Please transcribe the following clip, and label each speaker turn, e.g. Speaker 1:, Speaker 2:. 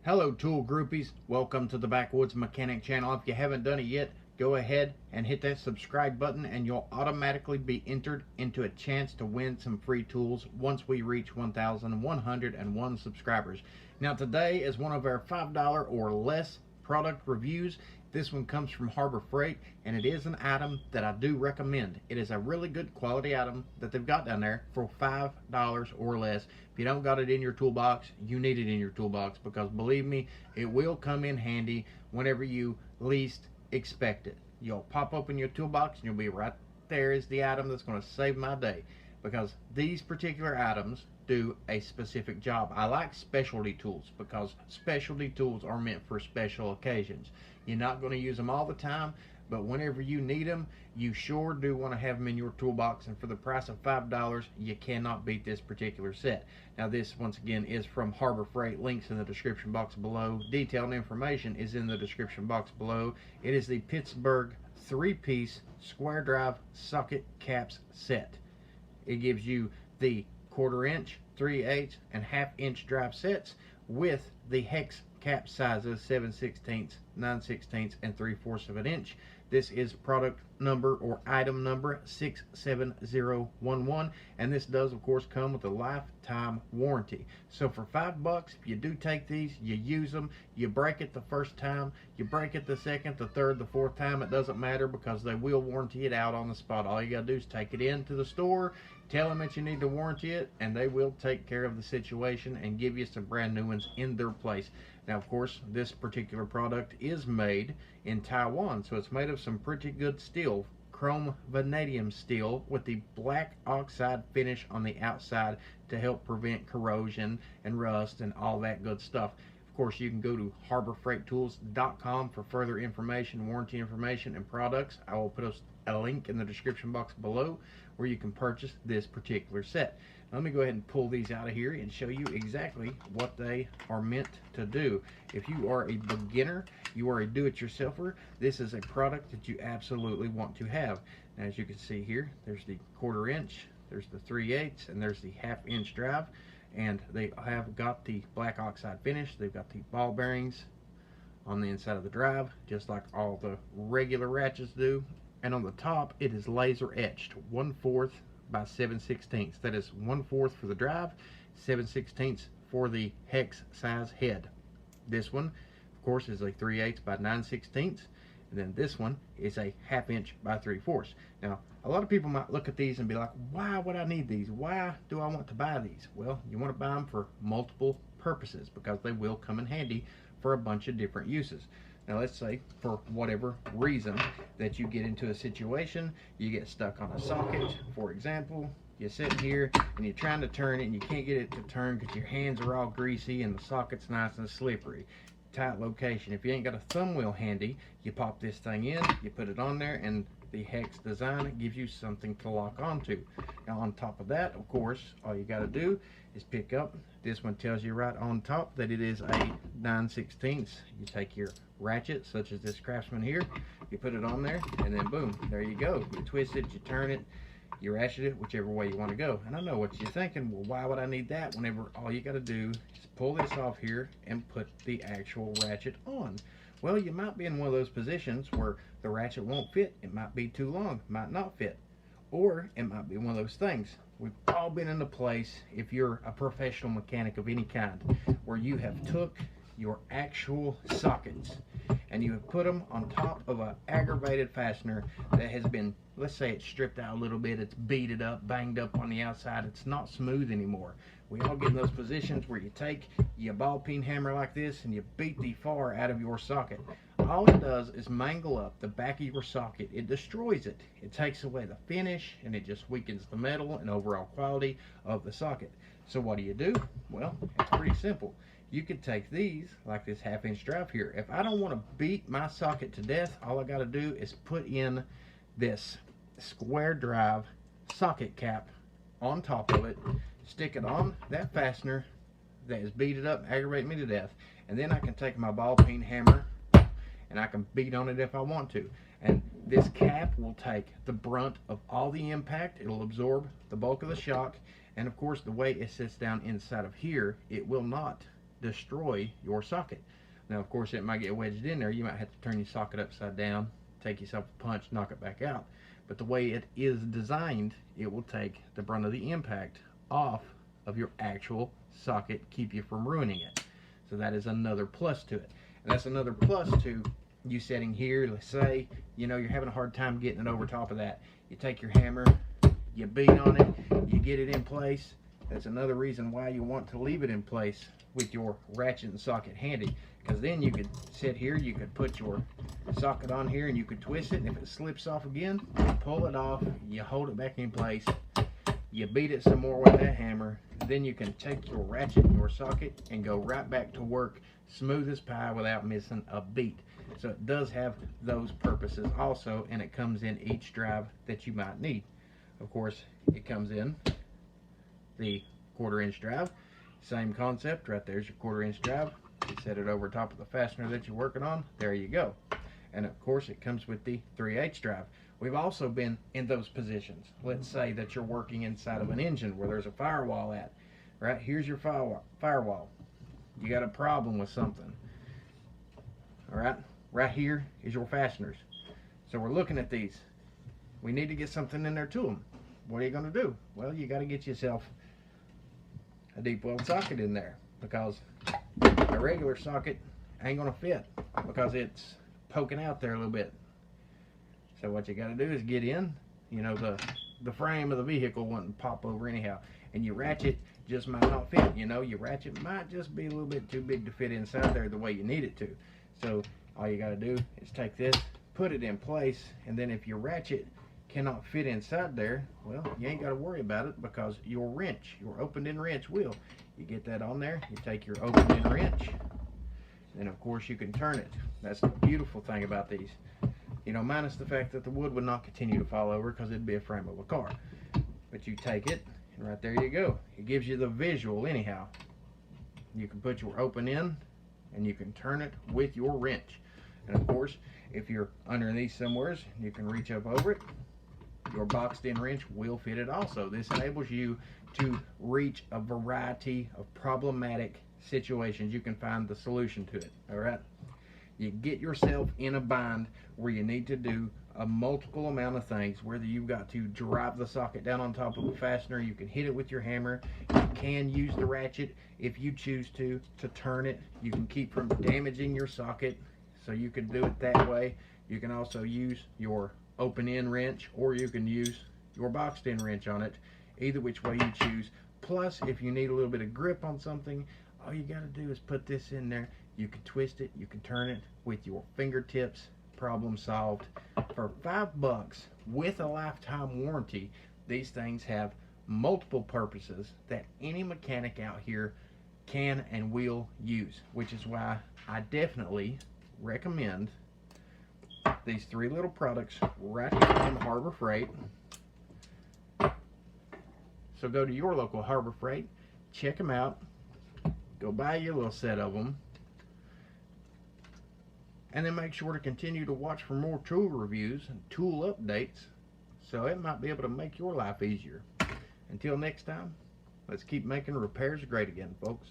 Speaker 1: Hello tool groupies, welcome to the Backwoods Mechanic channel. If you haven't done it yet, go ahead and hit that subscribe button and you'll automatically be entered into a chance to win some free tools once we reach 1,101 subscribers. Now today is one of our $5 or less product reviews. This one comes from Harbor Freight, and it is an item that I do recommend. It is a really good quality item that they've got down there for $5 or less. If you don't got it in your toolbox, you need it in your toolbox, because believe me, it will come in handy whenever you least expect it. You'll pop open your toolbox and you'll be right there is the item that's going to save my day, because these particular items do a specific job. I like specialty tools because specialty tools are meant for special occasions. You're not going to use them all the time, but whenever you need them, you sure do want to have them in your toolbox. And for the price of $5, you cannot beat this particular set. Now this, once again, is from Harbor Freight. Links in the description box below. Detailed information is in the description box below. It is the Pittsburgh 3-piece square drive socket caps set. It gives you the 1/4 inch, 3/8, and 1/2 inch drive sets with the hex cap sizes 7/16, 9/16, and 3/4 of an inch. This is product number or item number 67011, and this does of course come with a lifetime warranty. So for $5, if you do take these, you use them, you break it the first time, you break it the second, the third, the fourth time, it doesn't matter, because they will warranty it out on the spot. All you gotta do is take it into the store, tell them that you need to warranty it, and they will take care of the situation and give you some brand new ones in their place. Now of course this particular product is made in Taiwan, so it's made of some pretty good steel, chrome vanadium steel, with the black oxide finish on the outside to help prevent corrosion and rust and all that good stuff. Of course, you can go to harborfreighttools.com for further information, warranty information, and products. I will put a link in the description box below where you can purchase this particular set. Now, let me go ahead and pull these out of here and show you exactly what they are meant to do. If you are a beginner, you are a do-it-yourselfer, this is a product that you absolutely want to have. Now, as you can see here, there's the 1/4 inch, there's the 3/8, and there's the 1/2 inch drive. And they have got the black oxide finish. They've got the ball bearings on the inside of the drive, just like all the regular ratchets do. And on the top, it is laser etched 1/4 by 7/16. That is 1/4 for the drive, 7/16 for the hex size head. This one, of course, is a 3/8 by 9/16. And then this one is a 1/2 inch by 3/4. Now, a lot of people might look at these and be like, why would I need these? Why do I want to buy these? Well, you want to buy them for multiple purposes, because they will come in handy for a bunch of different uses. Now, let's say for whatever reason that you get into a situation, you get stuck on a socket, for example, you're sitting here and you're trying to turn it and you can't get it to turn because your hands are all greasy and the socket's nice and slippery. Tight location. If you ain't got a thumb wheel handy, you pop this thing in, you put it on there, and the hex design gives you something to lock onto. Now on top of that, of course, all you got to do is pick up, this one tells you right on top that it is a 9/16. You take your ratchet, such as this Craftsman here, you put it on there, and then boom, there you go. You twist it, you turn it, you ratchet it, whichever way you want to go. And I know what you're thinking, well, why would I need that whenever all you got to do is pull this off here and put the actual ratchet on? Well, you might be in one of those positions where the ratchet won't fit. It might be too long, might not fit. Or it might be one of those things. We've all been in a place, if you're a professional mechanic of any kind, where you have took your actual sockets and you have put them on top of an aggravated fastener that has been, let's say it's stripped out a little bit, it's beaded up, banged up on the outside, it's not smooth anymore. We all get in those positions where you take your ball peen hammer like this and you beat the far out of your socket. All it does is mangle up the back of your socket. It destroys it. It takes away the finish, and it just weakens the metal and overall quality of the socket. So what do? Well, it's pretty simple. You could take these, like this 1/2 inch drive here. If I don't want to beat my socket to death, all I got to do is put in this square drive socket cap on top of it, stick it on that fastener that is beaded up, aggravate me to death, and then I can take my ball peen hammer and I can beat on it if I want to. And this cap will take the brunt of all the impact. It'll absorb the bulk of the shock, and of course the way it sits down inside of here, it will not destroy your socket. Now, of course, it might get wedged in there. You might have to turn your socket upside down, take yourself a punch, knock it back out. But the way it is designed, it will take the brunt of the impact off of your actual socket, keep you from ruining it. So that is another plus to it. And that's another plus to you setting here. Let's say, you know, you're having a hard time getting it over top of that. You take your hammer, you beat on it, you get it in place. That's another reason why you want to leave it in place with your ratchet and socket handy, because then you could sit here, you could put your socket on here and you could twist it, and if it slips off again, you pull it off, you hold it back in place, you beat it some more with that hammer, then you can take your ratchet and your socket and go right back to work smooth as pie without missing a beat. So it does have those purposes also, and it comes in each drive that you might need. Of course, it comes in the 1/4 inch drive. Same concept, right there's your 1/4 inch drive. You set it over top of the fastener that you're working on, there you go. And of course it comes with the 3/8 drive. We've also been in those positions. Let's say that you're working inside of an engine where there's a firewall at. Right, here's your firewall. You got a problem with something. Alright, right here is your fasteners. So we're looking at these. We need to get something in there to them. What are you going to do? Well, you got to get yourself a deep weld socket in there, because a regular socket ain't going to fit because it's poking out there a little bit. So what you got to do is get in, you know, the frame of the vehicle wouldn't pop over anyhow, and your ratchet just might not fit. You know, your ratchet might just be a little bit too big to fit inside there the way you need it to. So all you got to do is take this, put it in place, and then if your ratchet cannot fit inside there, well, you ain't got to worry about it, because your wrench, your opened-in wrench will. You get that on there, you take your opened-in wrench, and of course you can turn it. That's the beautiful thing about these. You know, minus the fact that the wood would not continue to fall over because it'd be a frame of a car. But you take it, and right there you go. It gives you the visual anyhow. You can put your open in, and you can turn it with your wrench. And of course, if you're underneath somewhere, you can reach up over it. Your boxed in wrench will fit it also. This enables you to reach a variety of problematic situations. You can find the solution to it. Alright? You get yourself in a bind where you need to do a multiple amount of things, whether you've got to drive the socket down on top of a fastener, you can hit it with your hammer, you can use the ratchet if you choose to turn it. You can keep from damaging your socket, so you can do it that way. You can also use your open end wrench, or you can use your boxed in wrench on it, either which way you choose. Plus, if you need a little bit of grip on something, all you got to do is put this in there. You can twist it, you can turn it with your fingertips. Problem solved. For $5 with a lifetime warranty, these things have multiple purposes that any mechanic out here can and will use, which is why I definitely recommend these 3 little products right here from Harbor Freight. So go to your local Harbor Freight, check them out, go buy your little set of them, and then make sure to continue to watch for more tool reviews and tool updates, so it might be able to make your life easier. Until next time, let's keep making repairs great again, folks.